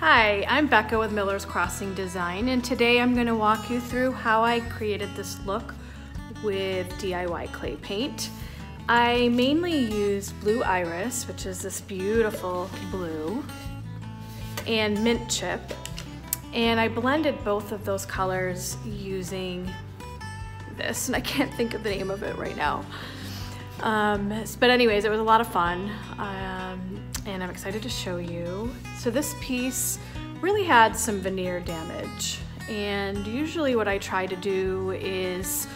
Hi, I'm Becca with Miller's Crossing Design, and today I'm going to walk you through how I created this look with DIY clay paint. I mainly used Blue Iris, which is this beautiful blue, and Mint Chip, and I blended both of those colors using this, and I can't think of the name of it right now. But anyways, it was a lot of fun, and I'm excited to show you. So this piece really had some veneer damage, and usually what I try to do is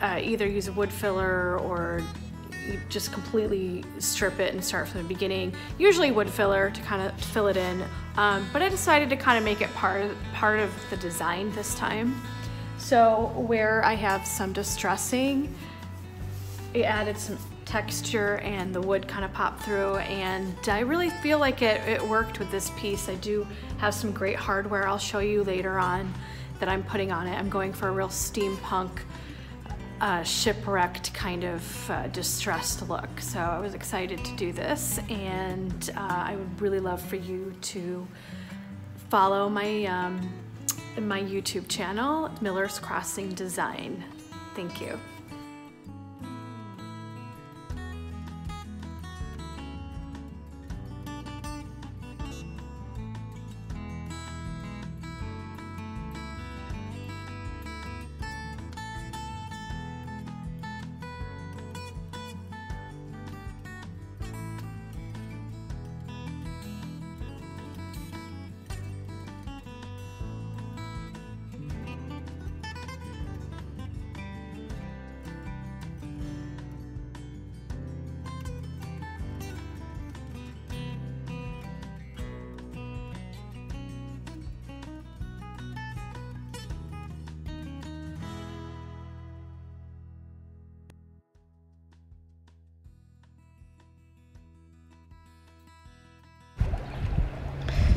either use a wood filler or just completely strip it and start from the beginning. Usually wood filler to kind of fill it in, but I decided to kind of make it part of the design this time. So where I have some distressing, it added some texture and the wood kind of popped through, and I really feel like it worked with this piece. I do have some great hardware I'll show you later on that I'm putting on it. I'm going for a real steampunk, shipwrecked kind of distressed look. So I was excited to do this, and I would really love for you to follow my my YouTube channel, Miller's Crossing Design. Thank you.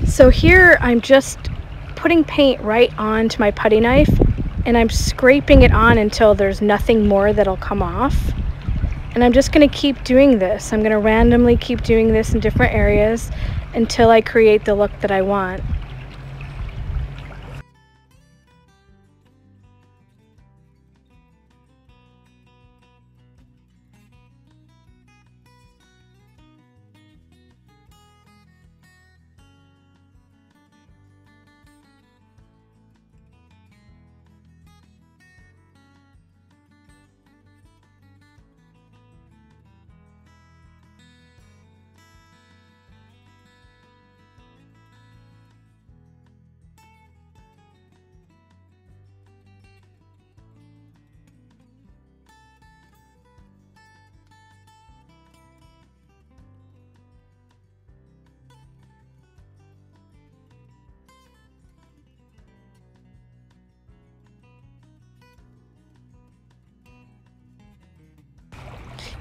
So here I'm just putting paint right onto my putty knife, and I'm scraping it on until there's nothing more that'll come off. And I'm just going to keep doing this. I'm going to randomly keep doing this in different areas until I create the look that I want.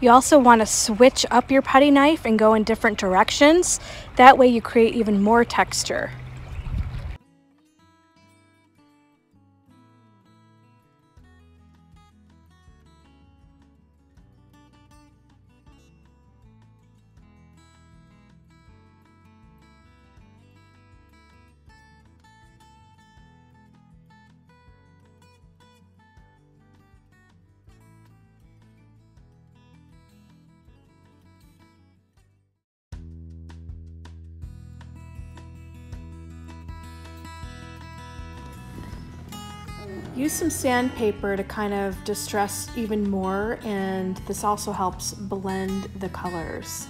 You also want to switch up your putty knife and go in different directions. That way you create even more texture. Use some sandpaper to kind of distress even more, and this also helps blend the colors.